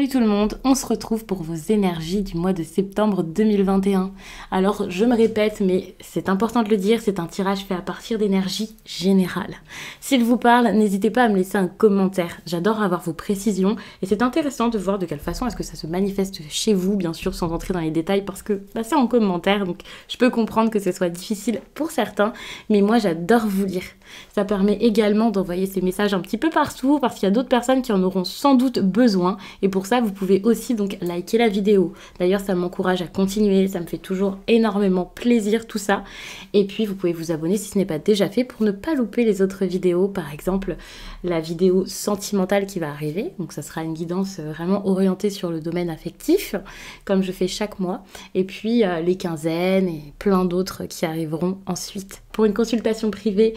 Salut tout le monde, on se retrouve pour vos énergies du mois de septembre 2021. Alors je me répète, mais c'est important de le dire, c'est un tirage fait à partir d'énergie générale. S'il vous parle, n'hésitez pas à me laisser un commentaire, j'adore avoir vos précisions et c'est intéressant de voir de quelle façon est-ce que ça se manifeste chez vous, bien sûr sans entrer dans les détails parce que c'est en commentaire, donc je peux comprendre que ce soit difficile pour certains, mais moi j'adore vous lire. Ça permet également d'envoyer ces messages un petit peu partout parce qu'il y a d'autres personnes qui en auront sans doute besoin et pour ça vous pouvez aussi donc liker la vidéo. D'ailleurs ça m'encourage à continuer, ça me fait toujours énormément plaisir tout ça. Et puis vous pouvez vous abonner si ce n'est pas déjà fait pour ne pas louper les autres vidéos, par exemple la vidéo sentimentale qui va arriver. Donc ça sera une guidance vraiment orientée sur le domaine affectif comme je fais chaque mois. Et puis les quinzaines et plein d'autres qui arriveront ensuite. Pour une consultation privée,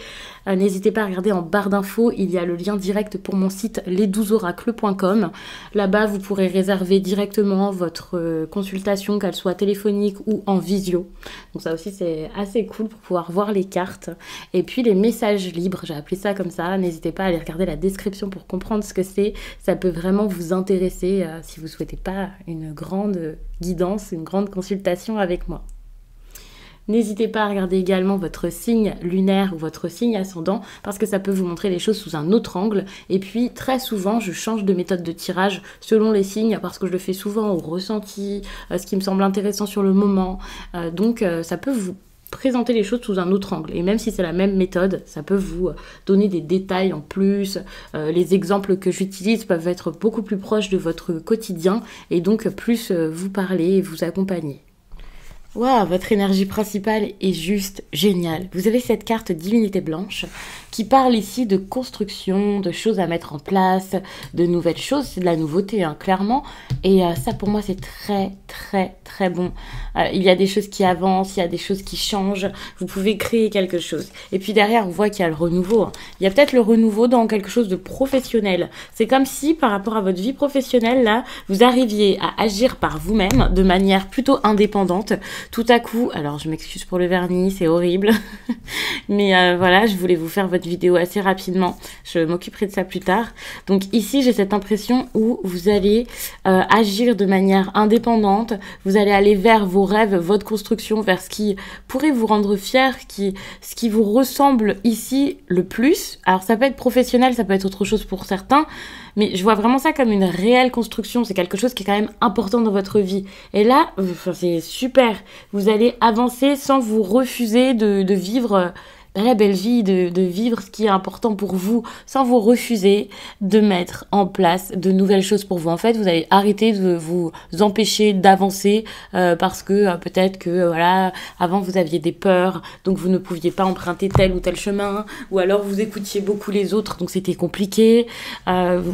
n'hésitez pas à regarder en barre d'infos, il y a le lien direct pour mon site les12oracles.com. Là-bas, vous pourrez réserver directement votre consultation, qu'elle soit téléphonique ou en visio. Donc ça aussi, c'est assez cool pour pouvoir voir les cartes. Et puis les messages libres, j'ai appelé ça comme ça. N'hésitez pas à aller regarder la description pour comprendre ce que c'est. Ça peut vraiment vous intéresser si vous ne souhaitez pas une grande guidance, une grande consultation avec moi. N'hésitez pas à regarder également votre signe lunaire ou votre signe ascendant parce que ça peut vous montrer les choses sous un autre angle. Et puis très souvent, je change de méthode de tirage selon les signes parce que je le fais souvent au ressenti, ce qui me semble intéressant sur le moment. Donc ça peut vous présenter les choses sous un autre angle. Et même si c'est la même méthode, ça peut vous donner des détails en plus. Les exemples que j'utilise peuvent être beaucoup plus proches de votre quotidien et donc plus vous parler et vous accompagner. Waouh, votre énergie principale est juste géniale. Vous avez cette carte divinité blanche qui parle ici de construction, de choses à mettre en place, de nouvelles choses. C'est de la nouveauté, hein, clairement. Et ça, pour moi, c'est très, très, très bon. Il y a des choses qui avancent, il y a des choses qui changent. Vous pouvez créer quelque chose. Et puis derrière, on voit qu'il y a le renouveau. Hein. Il y a peut-être le renouveau dans quelque chose de professionnel. C'est comme si, par rapport à votre vie professionnelle, là, vous arriviez à agir par vous-même de manière plutôt indépendante. Tout à coup, alors je m'excuse pour le vernis, c'est horrible, mais voilà, je voulais vous faire votre vidéo assez rapidement, je m'occuperai de ça plus tard. Donc ici, j'ai cette impression où vous allez agir de manière indépendante, vous allez aller vers vos rêves, votre construction, vers ce qui pourrait vous rendre fier, ce qui vous ressemble ici le plus. Alors ça peut être professionnel, ça peut être autre chose pour certains, mais je vois vraiment ça comme une réelle construction. C'est quelque chose qui est quand même important dans votre vie. Et là, c'est super. Vous allez avancer sans vous refuser de vivre la belle vie, de vivre ce qui est important pour vous, sans vous refuser de mettre en place de nouvelles choses pour vous. En fait, vous allez arrêter de vous empêcher d'avancer parce que peut-être que voilà, avant vous aviez des peurs, donc vous ne pouviez pas emprunter tel ou tel chemin, ou alors vous écoutiez beaucoup les autres, donc c'était compliqué.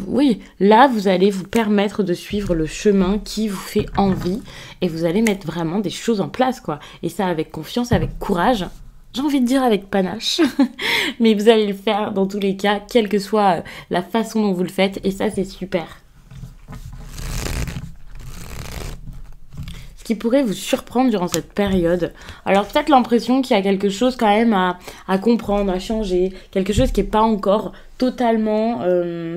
Oui, là, vous allez vous permettre de suivre le chemin qui vous fait envie et vous allez mettre vraiment des choses en place, quoi. Et ça avec confiance, avec courage. J'ai envie de dire avec panache, mais vous allez le faire dans tous les cas, quelle que soit la façon dont vous le faites, et ça c'est super. Ce qui pourrait vous surprendre durant cette période, alors peut-être l'impression qu'il y a quelque chose quand même à comprendre, à changer, quelque chose qui n'est pas encore totalement,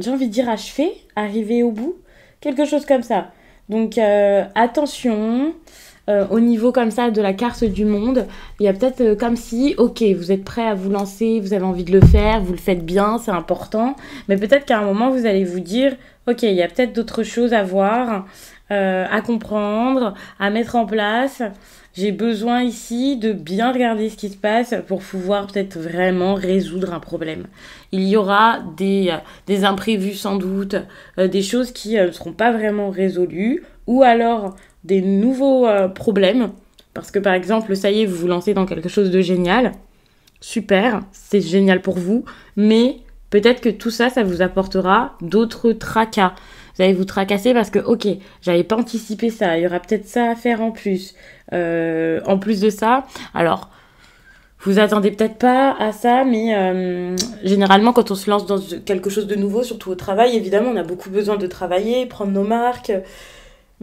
j'ai envie de dire achevé, arrivé au bout, quelque chose comme ça. Donc attention... au niveau comme ça de la carte du monde, il y a peut-être comme si, ok, vous êtes prêt à vous lancer, vous avez envie de le faire, vous le faites bien, c'est important, mais peut-être qu'à un moment, vous allez vous dire, ok, il y a peut-être d'autres choses à voir, à comprendre, à mettre en place. J'ai besoin ici de bien regarder ce qui se passe pour pouvoir peut-être vraiment résoudre un problème. Il y aura des imprévus sans doute, des choses qui ne seront pas vraiment résolues, ou alors des nouveaux problèmes, parce que par exemple, ça y est, vous vous lancez dans quelque chose de génial, super, c'est génial pour vous, mais peut-être que tout ça, ça vous apportera d'autres tracas. Vous allez vous tracasser parce que, ok, j'avais pas anticipé ça, il y aura peut-être ça à faire en plus. En plus de ça, alors... Vous attendez peut-être pas à ça, mais généralement, quand on se lance dans quelque chose de nouveau, surtout au travail, évidemment, on a beaucoup besoin de travailler, prendre nos marques.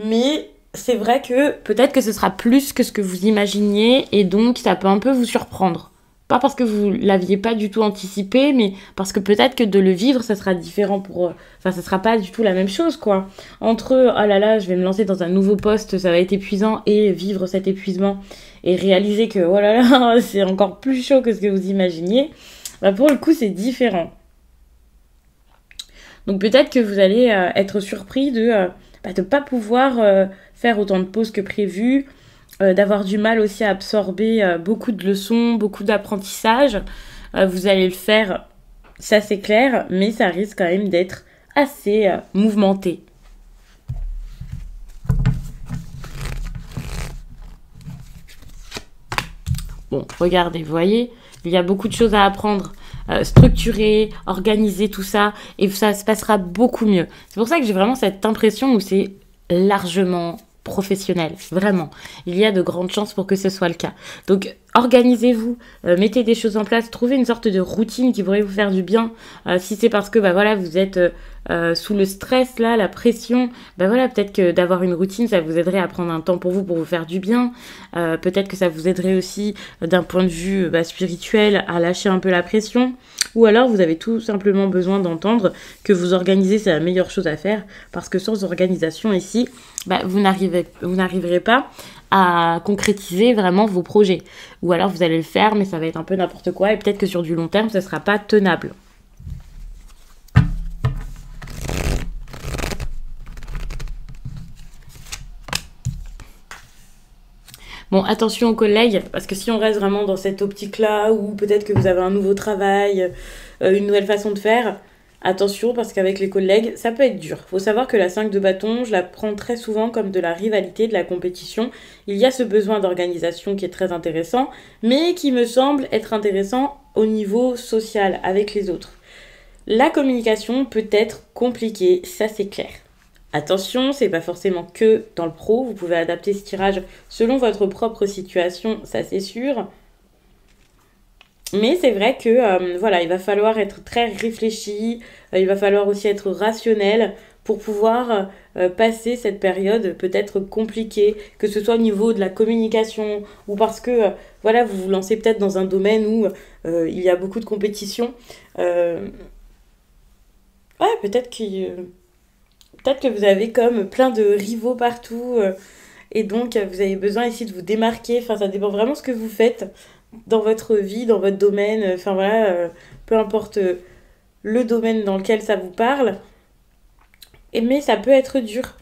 Mais c'est vrai que peut-être que ce sera plus que ce que vous imaginiez et donc ça peut un peu vous surprendre. Pas parce que vous l'aviez pas du tout anticipé, mais parce que peut-être que de le vivre, ça sera différent pour... Enfin, ça sera pas du tout la même chose, quoi. Entre, oh là là, je vais me lancer dans un nouveau poste, ça va être épuisant, et vivre cet épuisement, et réaliser que, oh là là, c'est encore plus chaud que ce que vous imaginiez, bah pour le coup, c'est différent. Donc peut-être que vous allez être surpris de ne pas pouvoir faire autant de pauses que prévu, d'avoir du mal aussi à absorber beaucoup de leçons, beaucoup d'apprentissage. Vous allez le faire, ça c'est clair, mais ça risque quand même d'être assez mouvementé. Bon, regardez, vous voyez, il y a beaucoup de choses à apprendre. Structurer, organiser tout ça, et ça se passera beaucoup mieux. C'est pour ça que j'ai vraiment cette impression où c'est largement professionnel, vraiment. Il y a de grandes chances pour que ce soit le cas. Donc, organisez-vous, mettez des choses en place, trouvez une sorte de routine qui pourrait vous faire du bien. Si c'est parce que voilà, vous êtes sous le stress, là, la pression, voilà, peut-être que d'avoir une routine, ça vous aiderait à prendre un temps pour vous faire du bien. Peut-être que ça vous aiderait aussi, d'un point de vue spirituel, à lâcher un peu la pression. Ou alors, vous avez tout simplement besoin d'entendre que vous organiser, c'est la meilleure chose à faire. Parce que sans organisation ici, vous n'arriverez pas à concrétiser vraiment vos projets. Ou alors, vous allez le faire, mais ça va être un peu n'importe quoi. Et peut-être que sur du long terme, ça ne sera pas tenable. Bon, attention aux collègues, parce que si on reste vraiment dans cette optique-là, ou peut-être que vous avez un nouveau travail, une nouvelle façon de faire, attention, parce qu'avec les collègues, ça peut être dur. Il faut savoir que la 5 de bâton, je la prends très souvent comme de la rivalité, de la compétition. Il y a ce besoin d'organisation qui est très intéressant, mais qui me semble être intéressant au niveau social, avec les autres. La communication peut être compliquée, ça c'est clair. Attention, c'est pas forcément que dans le pro, vous pouvez adapter ce tirage selon votre propre situation, ça c'est sûr. Mais c'est vrai que il va falloir être très réfléchi, il va falloir aussi être rationnel pour pouvoir passer cette période peut-être compliquée, que ce soit au niveau de la communication ou parce que vous vous lancez peut-être dans un domaine où il y a beaucoup de compétition. Peut-être que vous avez comme plein de rivaux partout et donc vous avez besoin ici de vous démarquer. Enfin, ça dépend vraiment de ce que vous faites dans votre vie, dans votre domaine. Peu importe le domaine dans lequel ça vous parle. Mais ça peut être dur.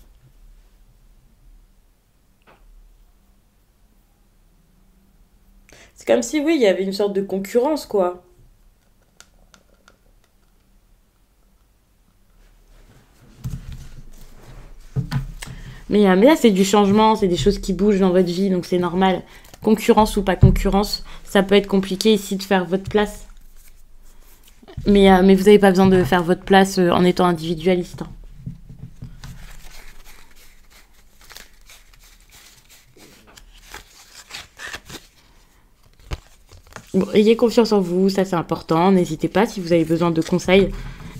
C'est comme si, oui, il y avait une sorte de concurrence, quoi. Mais là, c'est du changement, c'est des choses qui bougent dans votre vie, donc c'est normal. Concurrence ou pas concurrence, ça peut être compliqué ici de faire votre place. Mais vous n'avez pas besoin de faire votre place en étant individualiste. Hein. Bon, ayez confiance en vous, ça c'est important. N'hésitez pas, si vous avez besoin de conseils,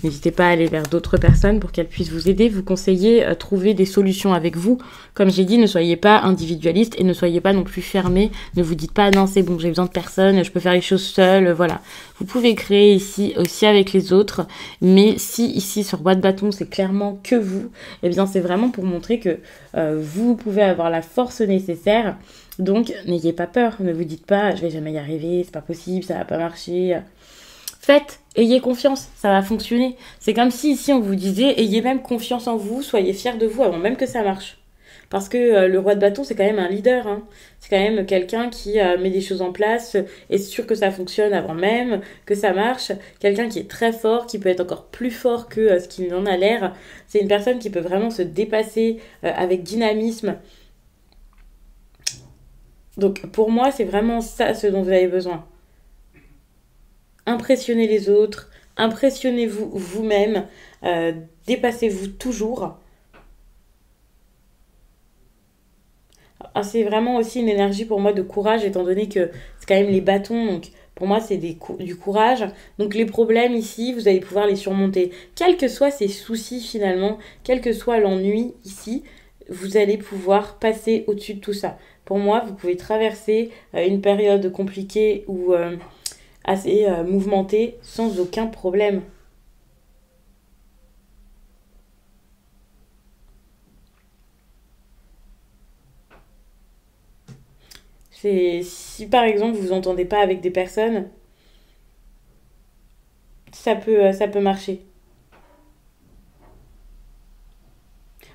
n'hésitez pas à aller vers d'autres personnes pour qu'elles puissent vous aider, vous conseiller, trouver des solutions avec vous. Comme j'ai dit, ne soyez pas individualiste et ne soyez pas non plus fermé. Ne vous dites pas, non, c'est bon, j'ai besoin de personne, je peux faire les choses seule, voilà. Vous pouvez créer ici aussi avec les autres, mais si ici sur Boîte Bâton, c'est clairement que vous, eh bien c'est vraiment pour montrer que vous pouvez avoir la force nécessaire. Donc, n'ayez pas peur, ne vous dites pas, je vais jamais y arriver, c'est pas possible, ça va pas marcher. Faites, ayez confiance, ça va fonctionner. C'est comme si ici on vous disait, ayez même confiance en vous, soyez fiers de vous avant même que ça marche. Parce que le roi de bâton, c'est quand même un leader. Hein. C'est quand même quelqu'un qui met des choses en place, est sûr que ça fonctionne avant même, que ça marche. Quelqu'un qui est très fort, qui peut être encore plus fort que ce qu'il en a l'air. C'est une personne qui peut vraiment se dépasser avec dynamisme. Donc pour moi, c'est vraiment ça ce dont vous avez besoin. Impressionnez les autres, impressionnez-vous vous-même, dépassez-vous toujours. C'est vraiment aussi une énergie pour moi de courage, étant donné que c'est quand même les bâtons, donc pour moi c'est du courage. Donc les problèmes ici, vous allez pouvoir les surmonter. Quels que soient ces soucis finalement, quel que soit l'ennui ici, vous allez pouvoir passer au-dessus de tout ça. Pour moi, vous pouvez traverser une période compliquée où assez mouvementé sans aucun problème. C'est si par exemple vous entendez pas avec des personnes, ça peut marcher.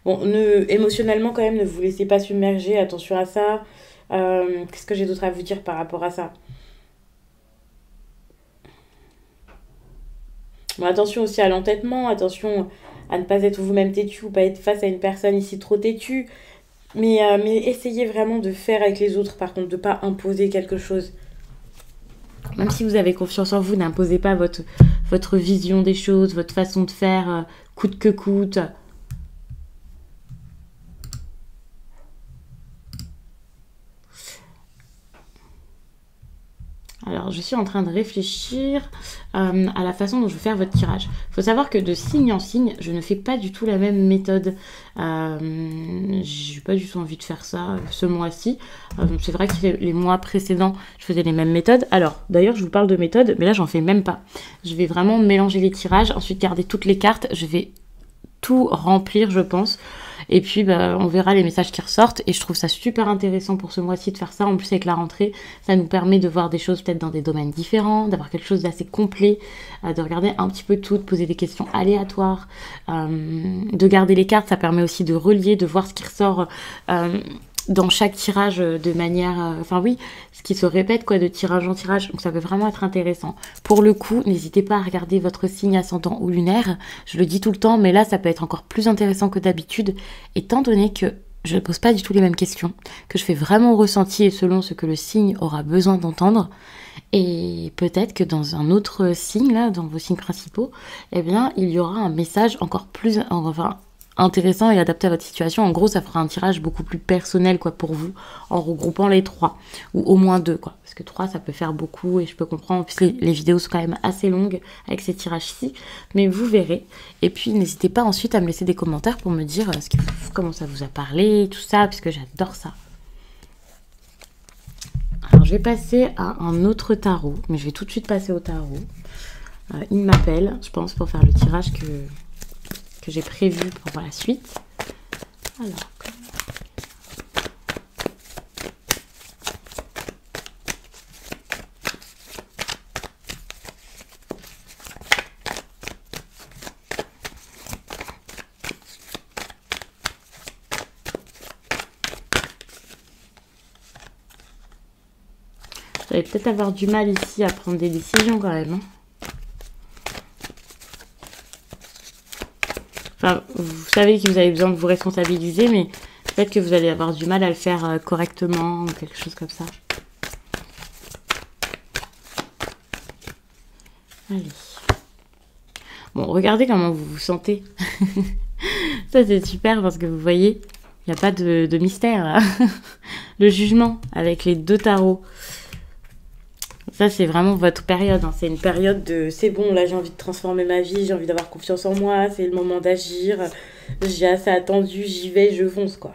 Bon, émotionnellement quand même, ne vous laissez pas submerger, attention à ça. Qu'est-ce que j'ai d'autre à vous dire par rapport à ça? Bon, attention aussi à l'entêtement, attention à ne pas être vous-même têtu ou pas être face à une personne ici trop têtue. Mais essayez vraiment de faire avec les autres, par contre, de ne pas imposer quelque chose. Même si vous avez confiance en vous, n'imposez pas votre vision des choses, votre façon de faire, coûte que coûte. Alors, je suis en train de réfléchir à la façon dont je vais faire votre tirage. Il faut savoir que de signe en signe, je ne fais pas du tout la même méthode. J'ai pas du tout envie de faire ça ce mois-ci. C'est vrai que les mois précédents, je faisais les mêmes méthodes. Alors, d'ailleurs, je vous parle de méthode, mais là, j'en fais même pas. Je vais vraiment mélanger les tirages, ensuite garder toutes les cartes. Je vais tout remplir, je pense. Et puis, bah, on verra les messages qui ressortent. Et je trouve ça super intéressant pour ce mois-ci de faire ça. En plus, avec la rentrée, ça nous permet de voir des choses peut-être dans des domaines différents, d'avoir quelque chose d'assez complet, de regarder un petit peu tout, de poser des questions aléatoires, de garder les cartes. Ça permet aussi de relier, de voir ce qui ressort dans chaque tirage de manière... Enfin oui, ce qui se répète quoi de tirage en tirage. Donc ça peut vraiment être intéressant. Pour le coup, n'hésitez pas à regarder votre signe ascendant ou lunaire. Je le dis tout le temps, mais là ça peut être encore plus intéressant que d'habitude, étant donné que je ne pose pas du tout les mêmes questions, que je fais vraiment au ressenti et selon ce que le signe aura besoin d'entendre. Et peut-être que dans un autre signe, là, dans vos signes principaux, eh bien, il y aura un message encore plus... Enfin, intéressant et adapté à votre situation. En gros, ça fera un tirage beaucoup plus personnel quoi pour vous, en regroupant les trois, ou au moins deux quoi, parce que trois ça peut faire beaucoup et je peux comprendre, en plus les vidéos sont quand même assez longues avec ces tirages-ci, mais vous verrez. Et puis n'hésitez pas ensuite à me laisser des commentaires pour me dire comment ça vous a parlé, tout ça, puisque j'adore ça. Alors je vais passer à un autre tarot, mais je vais tout de suite passer au tarot. Il m'appelle, je pense, pour faire le tirage que j'ai prévu pour la suite. Alors, vous allez peut-être avoir du mal ici à prendre des décisions quand même. Hein. Enfin, vous savez que vous avez besoin de vous responsabiliser, mais peut-être que vous allez avoir du mal à le faire correctement ou quelque chose comme ça. Allez. Bon, regardez comment vous vous sentez. Ça, c'est super parce que vous voyez, il n'y a pas de mystère là. Le jugement avec les deux tarots. Ça, c'est vraiment votre période. Hein. C'est une période de c'est bon, là j'ai envie de transformer ma vie, j'ai envie d'avoir confiance en moi, c'est le moment d'agir, j'ai assez attendu, j'y vais, je fonce quoi.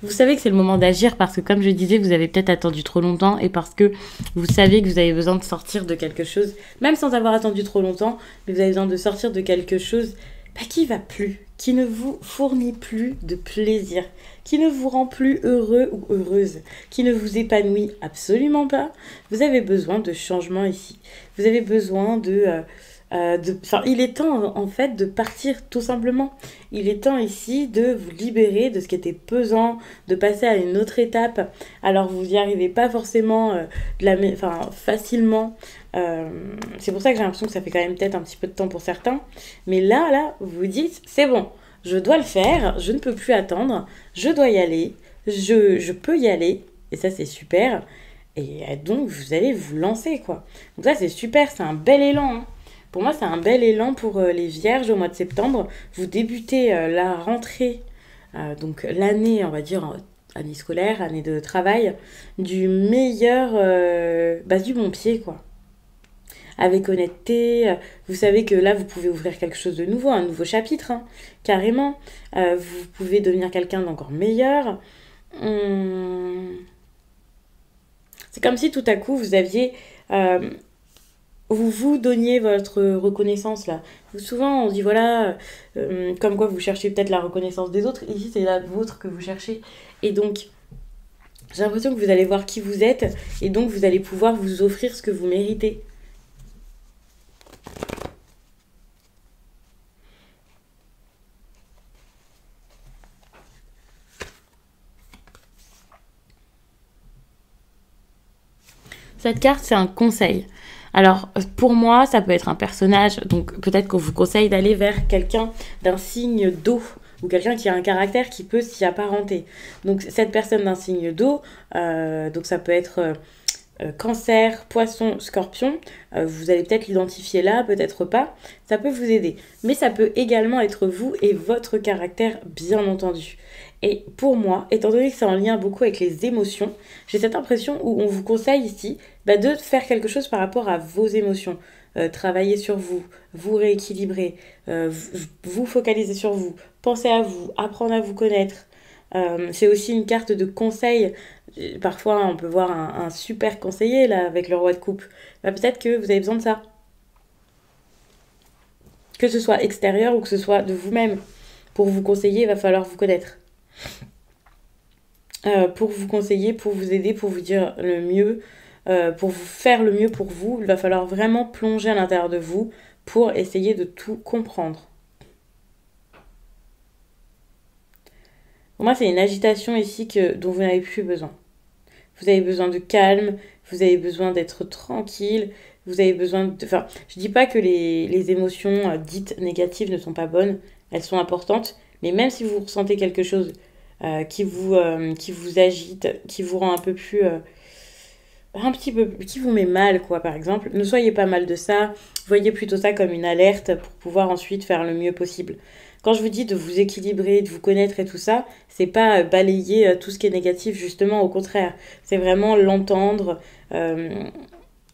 Vous savez que c'est le moment d'agir parce que, comme je disais, vous avez peut-être attendu trop longtemps et parce que vous savez que vous avez besoin de sortir de quelque chose, même sans avoir attendu trop longtemps, mais vous avez besoin de sortir de quelque chose qui va plus, qui ne vous fournit plus de plaisir, qui ne vous rend plus heureux ou heureuse, qui ne vous épanouit absolument pas. Vous avez besoin de changement ici. Vous avez besoin il est temps en fait de partir tout simplement. Il est temps ici de vous libérer de ce qui était pesant, de passer à une autre étape. Alors vous n'y arrivez pas forcément facilement. C'est pour ça que j'ai l'impression que ça fait quand même peut-être un petit peu de temps pour certains. Mais là, vous vous dites, c'est bon, je dois le faire, je ne peux plus attendre, je dois y aller, je peux y aller. Et ça, c'est super. Et donc, vous allez vous lancer, quoi. Donc ça, c'est super, c'est un bel élan, hein. Pour moi, c'est un bel élan pour les vierges au mois de septembre. Vous débutez la rentrée, donc l'année, on va dire, année scolaire, année de travail, du meilleur, du bon pied, quoi. avec honnêteté. Vous savez que là, vous pouvez ouvrir quelque chose de nouveau, un nouveau chapitre, hein, carrément. Vous pouvez devenir quelqu'un d'encore meilleur. C'est comme si tout à coup, vous aviez... vous donniez votre reconnaissance là. Souvent on dit voilà, comme quoi vous cherchez peut-être la reconnaissance des autres, ici c'est la vôtre que vous cherchez. Et donc j'ai l'impression que vous allez voir qui vous êtes et donc vous allez pouvoir vous offrir ce que vous méritez. Cette carte c'est un conseil. Alors, pour moi, ça peut être un personnage, donc peut-être qu'on vous conseille d'aller vers quelqu'un d'un signe d'eau, ou quelqu'un qui a un caractère qui peut s'y apparenter. Donc, cette personne d'un signe d'eau, donc ça peut être cancer, poisson, scorpion, vous allez peut-être l'identifier là, peut-être pas, ça peut vous aider. Mais ça peut également être vous et votre caractère, bien entendu. Et pour moi, étant donné que c'est en lien beaucoup avec les émotions, j'ai cette impression où on vous conseille ici de faire quelque chose par rapport à vos émotions. Travailler sur vous, vous rééquilibrer, vous focaliser sur vous, penser à vous, apprendre à vous connaître. C'est aussi une carte de conseil. Parfois, on peut voir un super conseiller là avec le roi de coupe. Peut-être que vous avez besoin de ça. Que ce soit extérieur ou que ce soit de vous-même. Pour vous conseiller, il va falloir vous connaître. Pour vous conseiller, pour vous aider, pour vous dire le mieux, pour vous faire le mieux pour vous, il va falloir vraiment plonger à l'intérieur de vous pour essayer de tout comprendre. Pour moi, c'est une agitation ici dont vous n'avez plus besoin. Vous avez besoin de calme, vous avez besoin d'être tranquille, vous avez besoin de... Enfin, je dis pas que les émotions dites négatives ne sont pas bonnes, elles sont importantes, mais même si vous ressentez quelque chose qui vous agite, qui vous rend un peu plus... un petit peu... qui vous met mal, quoi, par exemple, ne soyez pas mal de ça, voyez plutôt ça comme une alerte pour pouvoir ensuite faire le mieux possible. Quand je vous dis de vous équilibrer, de vous connaître et tout ça, c'est pas balayer tout ce qui est négatif, justement, au contraire. C'est vraiment l'entendre,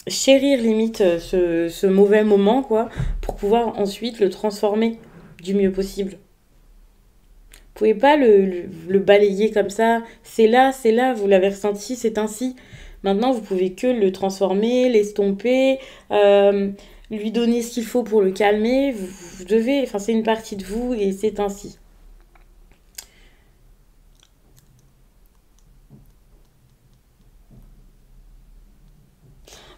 chérir limite ce mauvais moment, quoi, pour pouvoir ensuite le transformer du mieux possible. Vous pouvez pas le balayer comme ça. C'est là, vous l'avez ressenti, c'est ainsi. Maintenant, vous pouvez que le transformer, l'estomper, lui donner ce qu'il faut pour le calmer. Vous devez, enfin, c'est une partie de vous et c'est ainsi.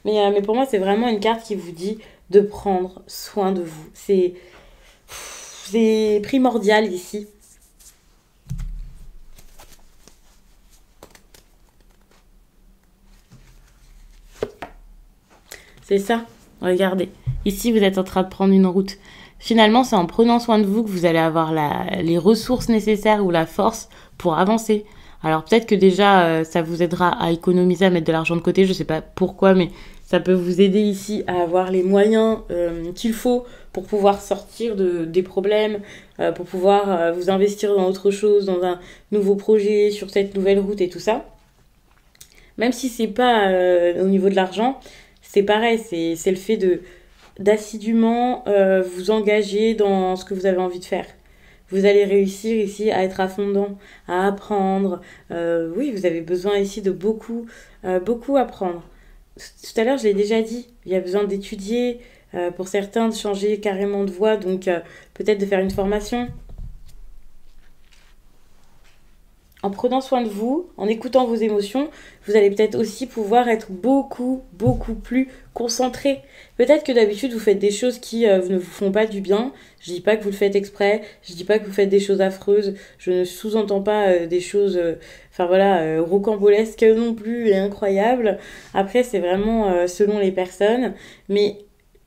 Mais pour moi, c'est vraiment une carte qui vous dit de prendre soin de vous. C'est primordial ici. C'est ça, regardez. Ici, vous êtes en train de prendre une route. Finalement, c'est en prenant soin de vous que vous allez avoir les ressources nécessaires ou la force pour avancer. Alors peut-être que déjà, ça vous aidera à économiser, à mettre de l'argent de côté. Je ne sais pas pourquoi, mais ça peut vous aider ici à avoir les moyens qu'il faut pour pouvoir sortir des problèmes, pour pouvoir vous investir dans autre chose, dans un nouveau projet, sur cette nouvelle route et tout ça. Même si c'est pas au niveau de l'argent, c'est pareil, c'est le fait d'assidûment vous engager dans ce que vous avez envie de faire. Vous allez réussir ici à être à fond dedans, à apprendre. Oui, vous avez besoin ici de beaucoup apprendre. Tout à l'heure, je l'ai déjà dit, il y a besoin d'étudier, pour certains de changer carrément de voie, donc peut-être de faire une formation. En prenant soin de vous, en écoutant vos émotions, vous allez peut-être aussi pouvoir être beaucoup plus concentré. Peut-être que d'habitude, vous faites des choses qui ne vous font pas du bien. Je dis pas que vous le faites exprès, je dis pas que vous faites des choses affreuses, je ne sous-entends pas des choses rocambolesques non plus et incroyables. Après, c'est vraiment selon les personnes, mais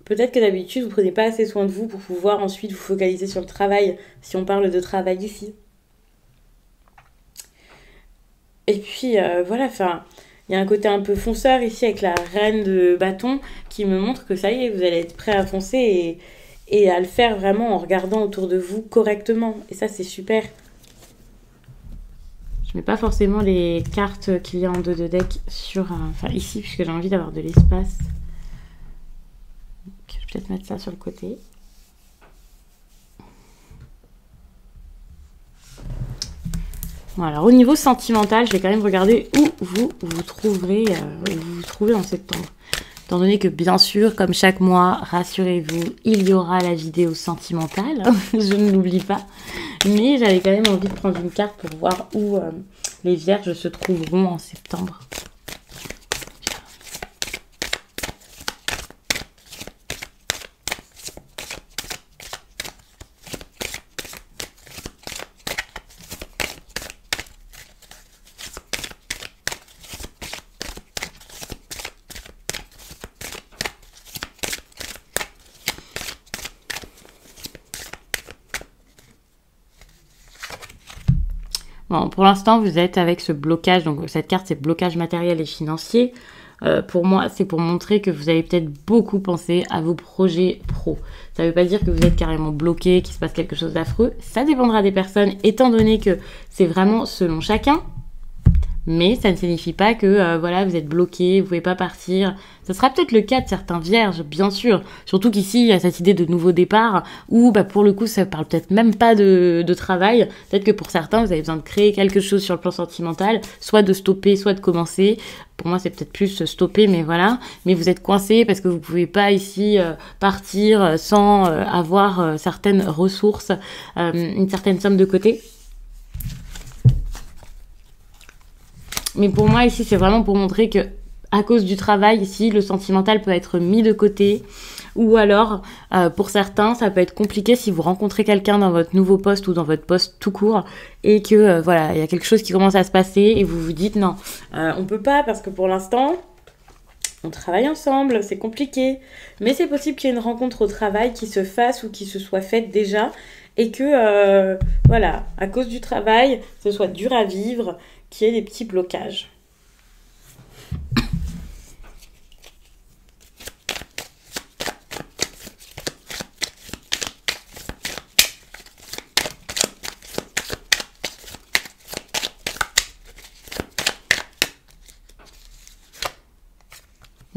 peut-être que d'habitude, vous prenez pas assez soin de vous pour pouvoir ensuite vous focaliser sur le travail, si on parle de travail ici. Et puis voilà, enfin, il y a un côté un peu fonceur ici avec la reine de bâton qui me montre que ça y est, vous allez être prêt à foncer et à le faire vraiment en regardant autour de vous correctement. Et ça, c'est super. Je mets pas forcément les cartes qu'il y a en dos de deck sur, enfin ici, puisque j'ai envie d'avoir de l'espace. peut-être mettre ça sur le côté. Bon, alors au niveau sentimental, je vais quand même regarder où vous vous trouverez en septembre. Étant donné que bien sûr, comme chaque mois, rassurez-vous, il y aura la vidéo sentimentale, je ne l'oublie pas. Mais j'avais quand même envie de prendre une carte pour voir où les vierges se trouveront en septembre. Bon, pour l'instant, vous êtes avec ce blocage. Donc, cette carte, c'est blocage matériel et financier. Pour moi, c'est pour montrer que vous avez peut-être beaucoup pensé à vos projets pro. Ça ne veut pas dire que vous êtes carrément bloqué, qu'il se passe quelque chose d'affreux. Ça dépendra des personnes, étant donné que c'est vraiment selon chacun. Mais ça ne signifie pas que voilà, vous êtes bloqué, vous pouvez pas partir. Ça sera peut-être le cas de certains vierges, bien sûr. Surtout qu'ici, il y a cette idée de nouveau départ où pour le coup, ça parle peut-être même pas de travail. Peut-être que pour certains, vous avez besoin de créer quelque chose sur le plan sentimental, soit de stopper, soit de commencer. Pour moi, c'est peut-être plus stopper, mais voilà. Mais vous êtes coincé parce que vous pouvez pas ici partir sans avoir certaines ressources, une certaine somme de côté. Mais pour moi, ici, c'est vraiment pour montrer que, à cause du travail, ici, le sentimental peut être mis de côté. Ou alors, pour certains, ça peut être compliqué si vous rencontrez quelqu'un dans votre nouveau poste ou dans votre poste tout court et que, voilà, il y a quelque chose qui commence à se passer et vous vous dites non, on peut pas parce que pour l'instant, on travaille ensemble, c'est compliqué. Mais c'est possible qu'il y ait une rencontre au travail qui se fasse ou qui se soit faite déjà et que, voilà, à cause du travail, ce soit dur à vivre, qu'il y ait des petits blocages.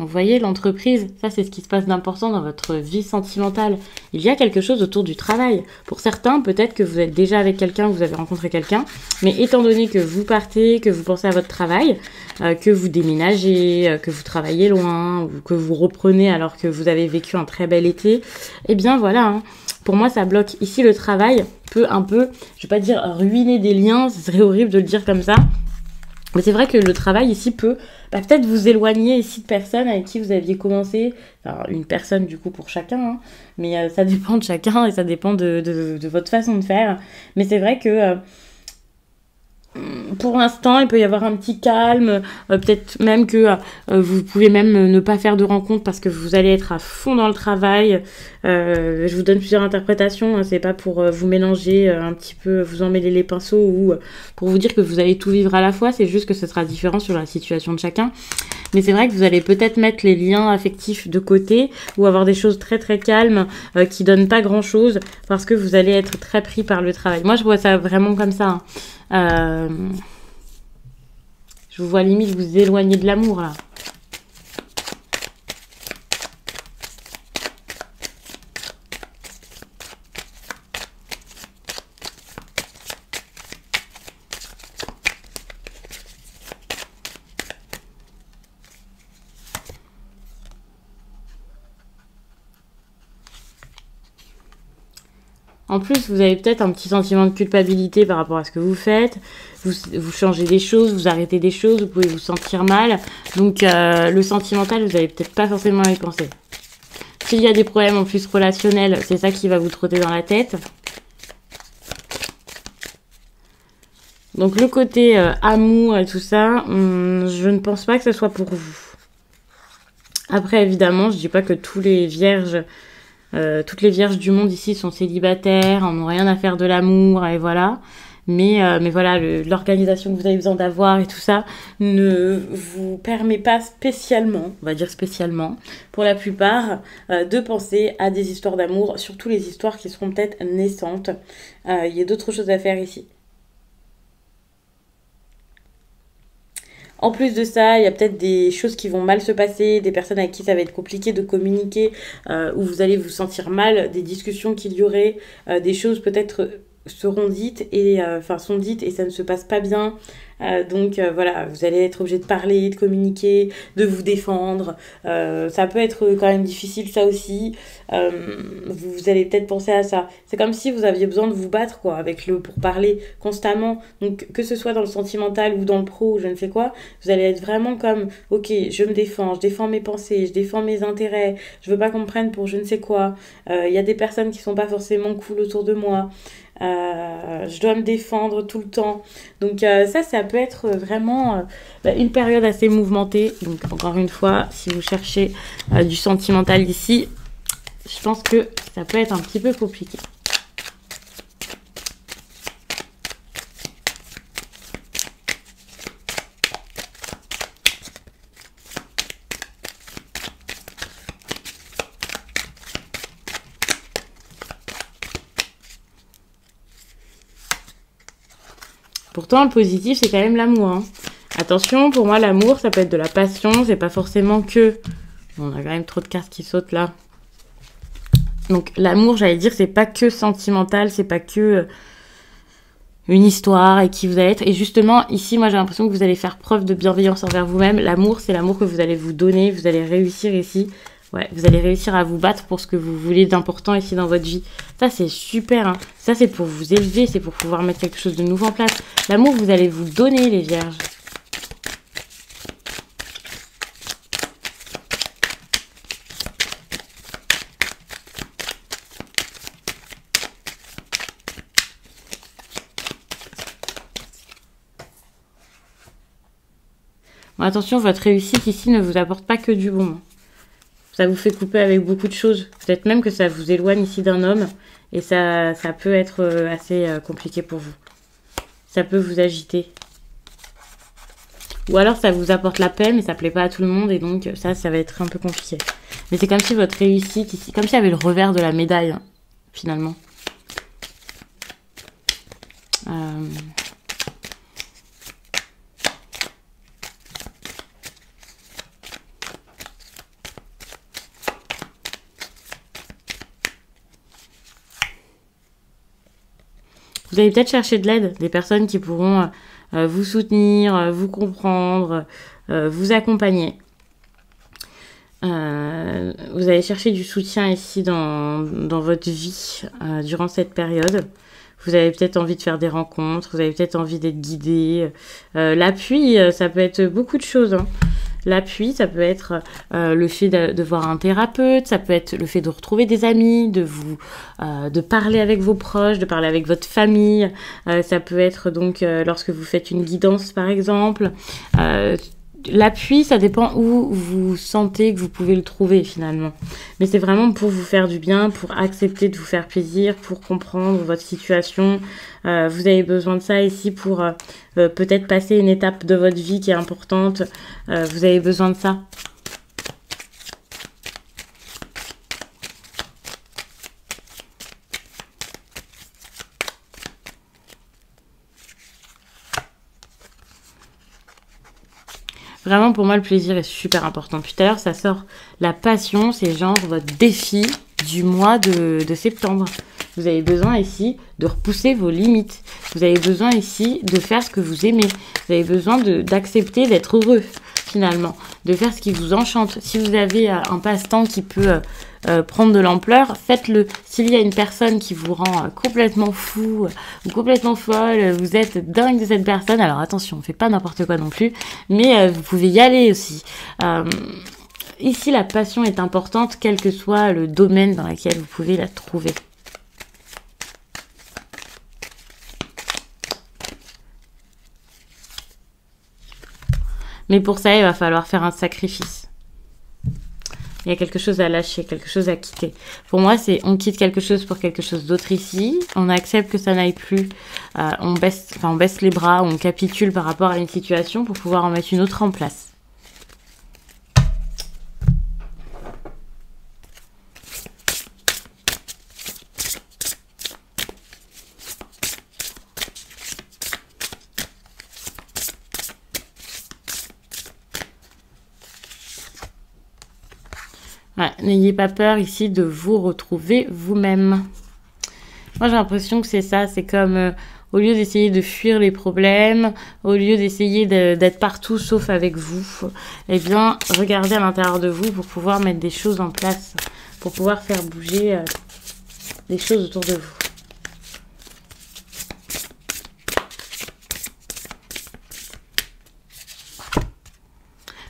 Vous voyez, l'entreprise, ça c'est ce qui se passe d'important dans votre vie sentimentale. Il y a quelque chose autour du travail. Pour certains, peut-être que vous êtes déjà avec quelqu'un, vous avez rencontré quelqu'un, mais étant donné que vous partez, que vous pensez à votre travail, que vous déménagez, que vous travaillez loin, ou que vous reprenez alors que vous avez vécu un très bel été, eh bien voilà, hein, pour moi ça bloque. Ici, le travail peut un peu, je vais pas dire ruiner des liens, ce serait horrible de le dire comme ça, mais c'est vrai que le travail ici peut peut-être vous éloigner ici de personnes avec qui vous aviez commencé. Enfin, une personne du coup pour chacun, hein, mais ça dépend de chacun et ça dépend de votre façon de faire. Mais c'est vrai que pour l'instant, il peut y avoir un petit calme. Peut-être même que vous pouvez même ne pas faire de rencontre parce que vous allez être à fond dans le travail. Je vous donne plusieurs interprétations. Hein, c'est pas pour vous mélanger un petit peu, vous emmêler les pinceaux ou pour vous dire que vous allez tout vivre à la fois. C'est juste que ce sera différent sur la situation de chacun. Mais c'est vrai que vous allez peut-être mettre les liens affectifs de côté ou avoir des choses très très calmes qui donnent pas grand-chose parce que vous allez être très pris par le travail. Moi, je vois ça vraiment comme ça. Hein. Je vous vois limite vous éloigner de l'amour là. En plus, vous avez peut-être un petit sentiment de culpabilité par rapport à ce que vous faites. Vous changez des choses, vous arrêtez des choses, vous pouvez vous sentir mal. Donc, le sentimental, vous n'allez peut-être pas forcément y penser. S'il y a des problèmes en plus relationnels, c'est ça qui va vous trotter dans la tête. Donc, le côté amour et tout ça, je ne pense pas que ce soit pour vous. Après, évidemment, je ne dis pas que toutes les vierges du monde ici sont célibataires, n'ont rien à faire de l'amour, et voilà. Mais voilà, l'organisation que vous avez besoin d'avoir et tout ça ne vous permet pas spécialement, on va dire spécialement, pour la plupart, de penser à des histoires d'amour, surtout les histoires qui seront peut-être naissantes. Il y a d'autres choses à faire ici. En plus de ça, il y a peut-être des choses qui vont mal se passer, des personnes avec qui ça va être compliqué de communiquer, où vous allez vous sentir mal, des discussions qu'il y aurait, des choses peut-être seront dites et sont dites et ça ne se passe pas bien. Donc voilà, vous allez être obligé de parler, de communiquer, de vous défendre. Ça peut être quand même difficile ça aussi. Vous allez peut-être penser à ça. C'est comme si vous aviez besoin de vous battre quoi, pour parler constamment. Donc que ce soit dans le sentimental ou dans le pro ou je ne sais quoi, vous allez être vraiment comme ok, je me défends, je défends mes pensées, je défends mes intérêts, je veux pas qu'on me prenne pour je ne sais quoi. Il y a des personnes qui sont pas forcément cool autour de moi. Je dois me défendre tout le temps. Donc ça peut être vraiment une période assez mouvementée. Donc encore une fois, si vous cherchez du sentimental ici, je pense que ça peut être un petit peu compliqué. Pourtant, le positif, c'est quand même l'amour. Hein. Attention, pour moi, l'amour, ça peut être de la passion. C'est pas forcément que... Bon, on a quand même trop de cartes qui sautent là. Donc, l'amour, j'allais dire, c'est pas que sentimental. C'est pas que une histoire et qui vous allez être. Et justement, ici, moi, j'ai l'impression que vous allez faire preuve de bienveillance envers vous-même. L'amour, c'est l'amour que vous allez vous donner. Vous allez réussir ici. Ouais, vous allez réussir à vous battre pour ce que vous voulez d'important ici dans votre vie. Ça, c'est super. Hein. Ça, c'est pour vous élever. C'est pour pouvoir mettre quelque chose de nouveau en place. L'amour, vous allez vous donner, les vierges. Bon, attention, votre réussite ici ne vous apporte pas que du bon. Ça vous fait couper avec beaucoup de choses. Peut-être même que ça vous éloigne ici d'un homme. Et ça peut être assez compliqué pour vous. Ça peut vous agiter. Ou alors ça vous apporte la paix, mais ça plaît pas à tout le monde. Et donc ça va être un peu compliqué. Mais c'est comme si votre réussite ici... Comme s'il y avait le revers de la médaille, hein, finalement. Vous allez peut-être chercher de l'aide, des personnes qui pourront vous soutenir, vous comprendre, vous accompagner. Vous allez chercher du soutien ici dans votre vie durant cette période. Vous avez peut-être envie de faire des rencontres, vous avez peut-être envie d'être guidé. L'appui, ça peut être beaucoup de choses. Hein. L'appui, ça peut être le fait de voir un thérapeute, ça peut être le fait de retrouver des amis, de parler avec vos proches, de parler avec votre famille. Ça peut être donc lorsque vous faites une guidance, par exemple. L'appui, ça dépend où vous sentez que vous pouvez le trouver finalement. Mais c'est vraiment pour vous faire du bien, pour accepter de vous faire plaisir, pour comprendre votre situation. Vous avez besoin de ça ici pour peut-être passer une étape de votre vie qui est importante. Vous avez besoin de ça. Vraiment, pour moi, le plaisir est super important. Puis tout à l'heure, ça sort la passion, c'est genre votre défi du mois de septembre. Vous avez besoin ici de repousser vos limites. Vous avez besoin ici de faire ce que vous aimez. Vous avez besoin d'accepter d'être heureux, finalement. De faire ce qui vous enchante. Si vous avez un passe-temps qui peut prendre de l'ampleur, faites-le. S'il y a une personne qui vous rend complètement fou ou complètement folle, vous êtes dingue de cette personne, alors attention, on ne fait pas n'importe quoi non plus, mais vous pouvez y aller aussi. Ici, la passion est importante, quel que soit le domaine dans lequel vous pouvez la trouver. Mais pour ça, il va falloir faire un sacrifice. Il y a quelque chose à lâcher, quelque chose à quitter. Pour moi, c'est on quitte quelque chose pour quelque chose d'autre ici. On accepte que ça n'aille plus. On baisse les bras, on capitule par rapport à une situation pour pouvoir en mettre une autre en place. Ouais, n'ayez pas peur ici de vous retrouver vous-même. Moi, j'ai l'impression que c'est ça. C'est comme au lieu d'essayer de fuir les problèmes, au lieu d'essayer d'être partout sauf avec vous, eh bien, regardez à l'intérieur de vous pour pouvoir mettre des choses en place, pour pouvoir faire bouger les choses autour de vous.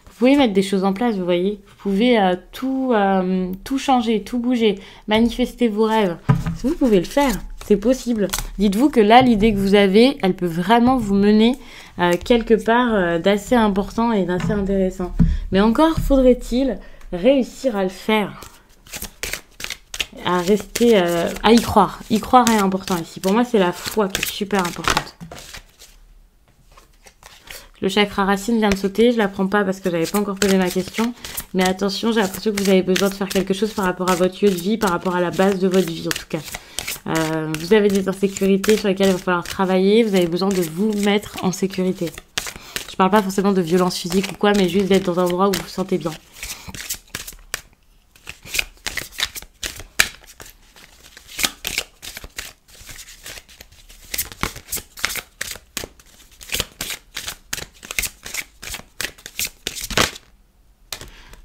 Vous pouvez mettre des choses en place, vous voyez. Vous pouvez tout changer, tout bouger, manifester vos rêves. Vous pouvez le faire, c'est possible. Dites-vous que là, l'idée que vous avez, elle peut vraiment vous mener quelque part d'assez important et d'assez intéressant. Mais encore faudrait-il réussir à le faire. À rester, à y croire. Y croire est important ici. Pour moi, c'est la foi qui est super importante. Le chakra racine vient de sauter, je la prends pas parce que j'avais pas encore posé ma question. Mais attention, j'ai l'impression que vous avez besoin de faire quelque chose par rapport à votre lieu de vie, par rapport à la base de votre vie en tout cas. Vous avez des insécurités sur lesquelles il va falloir travailler, vous avez besoin de vous mettre en sécurité. Je parle pas forcément de violence physique ou quoi, mais juste d'être dans un endroit où vous vous sentez bien.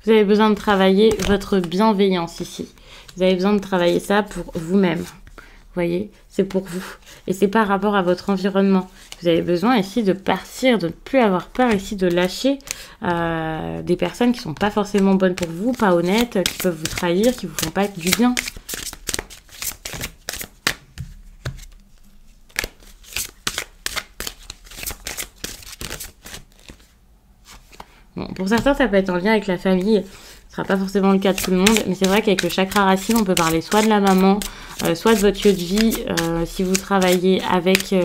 Vous avez besoin de travailler votre bienveillance ici. Vous avez besoin de travailler ça pour vous-même. Vous voyez, c'est pour vous. Et c'est par rapport à votre environnement. Vous avez besoin ici de partir, de ne plus avoir peur ici de lâcher des personnes qui ne sont pas forcément bonnes pour vous, pas honnêtes, qui peuvent vous trahir, qui ne vous font pas du bien. Bon, pour certains, ça peut être en lien avec la famille. Ce ne sera pas forcément le cas de tout le monde. Mais c'est vrai qu'avec le chakra racine, on peut parler soit de la maman, soit de votre lieu de vie, si vous travaillez avec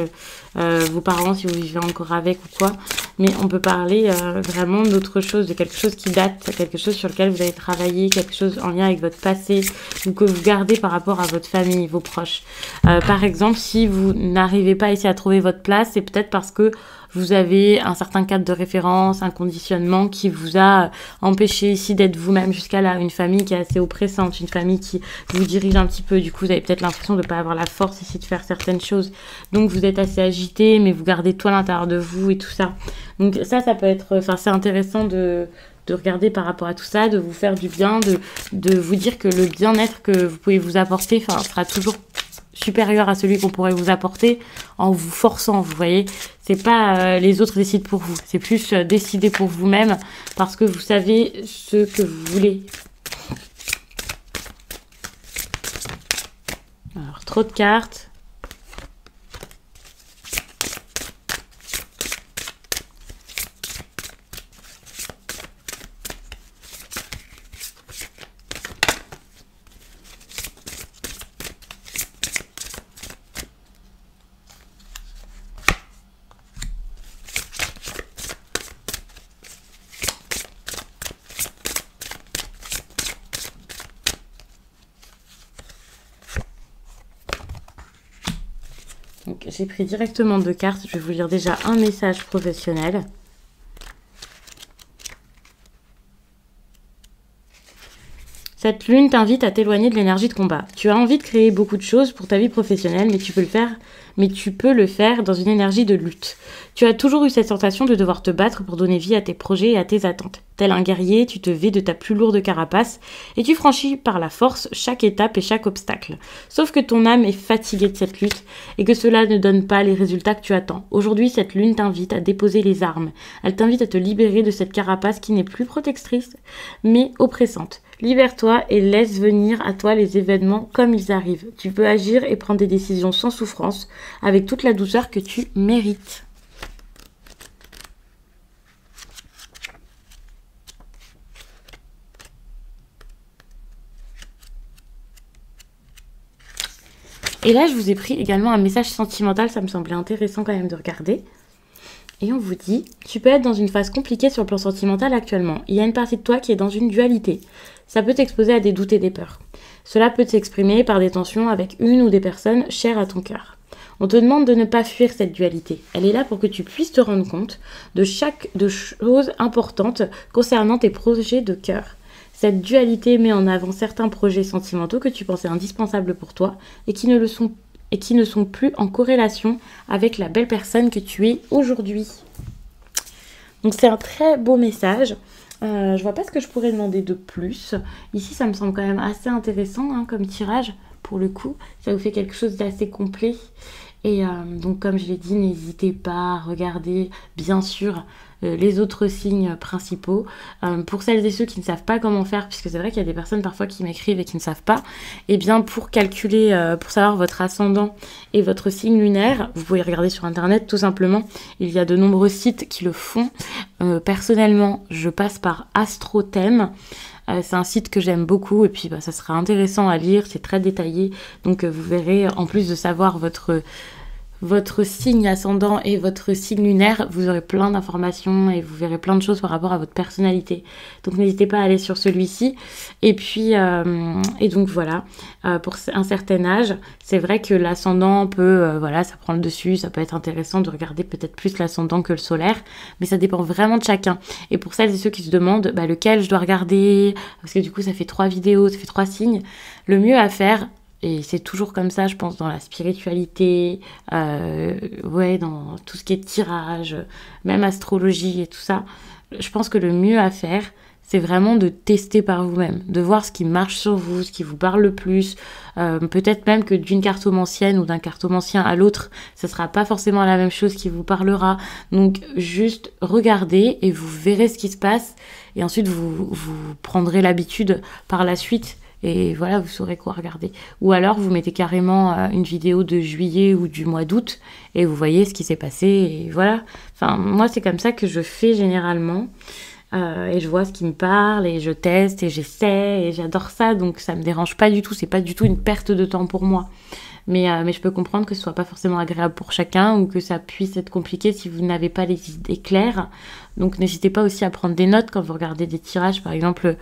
vos parents, si vous vivez encore avec ou quoi. Mais on peut parler vraiment d'autre chose, de quelque chose qui date, quelque chose sur lequel vous avez travaillé, quelque chose en lien avec votre passé ou que vous gardez par rapport à votre famille, vos proches. Par exemple, si vous n'arrivez pas ici à trouver votre place, c'est peut-être parce que vous avez un certain cadre de référence, un conditionnement qui vous a empêché ici d'être vous-même jusqu'à là. Une famille qui est assez oppressante, une famille qui vous dirige un petit peu. Du coup, vous avez peut-être l'impression de ne pas avoir la force ici de faire certaines choses. Donc, vous êtes assez agité, mais vous gardez tout à l'intérieur de vous et tout ça. Donc, ça peut être... Enfin, c'est intéressant de regarder par rapport à tout ça, de vous faire du bien, de vous dire que le bien-être que vous pouvez vous apporter sera toujours supérieur à celui qu'on pourrait vous apporter en vous forçant, vous voyez. C'est pas les autres décident pour vous, c'est plus décider pour vous-même parce que vous savez ce que vous voulez. Alors, trop de cartes. Donc, j'ai pris directement 2 cartes. Je vais vous lire déjà un message professionnel. Cette lune t'invite à t'éloigner de l'énergie de combat. Tu as envie de créer beaucoup de choses pour ta vie professionnelle, mais tu peux le faire dans une énergie de lutte. Tu as toujours eu cette sensation de devoir te battre pour donner vie à tes projets et à tes attentes. Tel un guerrier, tu te vêts de ta plus lourde carapace et tu franchis par la force chaque étape et chaque obstacle. Sauf que ton âme est fatiguée de cette lutte et que cela ne donne pas les résultats que tu attends. Aujourd'hui, cette lune t'invite à déposer les armes. Elle t'invite à te libérer de cette carapace qui n'est plus protectrice, mais oppressante. Libère-toi et laisse venir à toi les événements comme ils arrivent. Tu peux agir et prendre des décisions sans souffrance, avec toute la douceur que tu mérites. Et là, je vous ai pris également un message sentimental, ça me semblait intéressant quand même de regarder. Et on vous dit, tu peux être dans une phase compliquée sur le plan sentimental actuellement. Il y a une partie de toi qui est dans une dualité. Ça peut t'exposer à des doutes et des peurs. Cela peut s'exprimer par des tensions avec une ou des personnes chères à ton cœur. On te demande de ne pas fuir cette dualité. Elle est là pour que tu puisses te rendre compte de choses importantes concernant tes projets de cœur. Cette dualité met en avant certains projets sentimentaux que tu pensais indispensables pour toi et qui ne sont plus en corrélation avec la belle personne que tu es aujourd'hui. Donc c'est un très beau message. Je vois pas ce que je pourrais demander de plus. Ici, ça me semble quand même assez intéressant hein, comme tirage. Pour le coup, ça vous fait quelque chose d'assez complet. Et donc, comme je l'ai dit, n'hésitez pas à regarder, bien sûr, les autres signes principaux. Pour celles et ceux qui ne savent pas comment faire, puisque c'est vrai qu'il y a des personnes parfois qui m'écrivent et qui ne savent pas, et bien pour calculer, pour savoir votre ascendant et votre signe lunaire, vous pouvez regarder sur internet tout simplement. Il y a de nombreux sites qui le font. Personnellement, je passe par AstroThème. C'est un site que j'aime beaucoup et puis ça sera intéressant à lire, c'est très détaillé. Donc vous verrez, en plus de savoir votre signe ascendant et votre signe lunaire, vous aurez plein d'informations et vous verrez plein de choses par rapport à votre personnalité. Donc n'hésitez pas à aller sur celui-ci. Et puis, et donc voilà, pour un certain âge, c'est vrai que l'ascendant peut, voilà, ça prend le dessus, ça peut être intéressant de regarder peut-être plus l'ascendant que le solaire, mais ça dépend vraiment de chacun. Et pour celles et ceux qui se demandent lequel je dois regarder, parce que du coup ça fait 3 vidéos, ça fait 3 signes, le mieux à faire, et c'est toujours comme ça, je pense, dans la spiritualité, dans tout ce qui est tirage, même astrologie et tout ça. Je pense que le mieux à faire, c'est vraiment de tester par vous-même, de voir ce qui marche sur vous, ce qui vous parle le plus. Peut-être même que d'une cartomancienne ou d'un cartomancien à l'autre, ce sera pas forcément la même chose qui vous parlera. Donc juste regardez et vous verrez ce qui se passe. Et ensuite, vous prendrez l'habitude par la suite. Et voilà, vous saurez quoi regarder. Ou alors, vous mettez carrément une vidéo de juillet ou du mois d'août et vous voyez ce qui s'est passé. Et voilà. Enfin, moi, c'est comme ça que je fais généralement. Et je vois ce qui me parle et je teste et j'essaie et j'adore ça. Donc, ça me dérange pas du tout. C'est pas du tout une perte de temps pour moi. Mais je peux comprendre que ce soit pas forcément agréable pour chacun ou que ça puisse être compliqué si vous n'avez pas les idées claires. Donc n'hésitez pas aussi à prendre des notes quand vous regardez des tirages, par exemple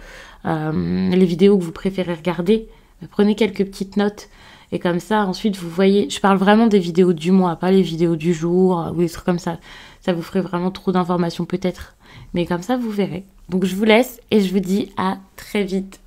les vidéos que vous préférez regarder. Prenez quelques petites notes et comme ça ensuite vous voyez, je parle vraiment des vidéos du mois, pas les vidéos du jour ou des trucs comme ça. Ça vous ferait vraiment trop d'informations peut-être, mais comme ça vous verrez. Donc je vous laisse et je vous dis à très vite.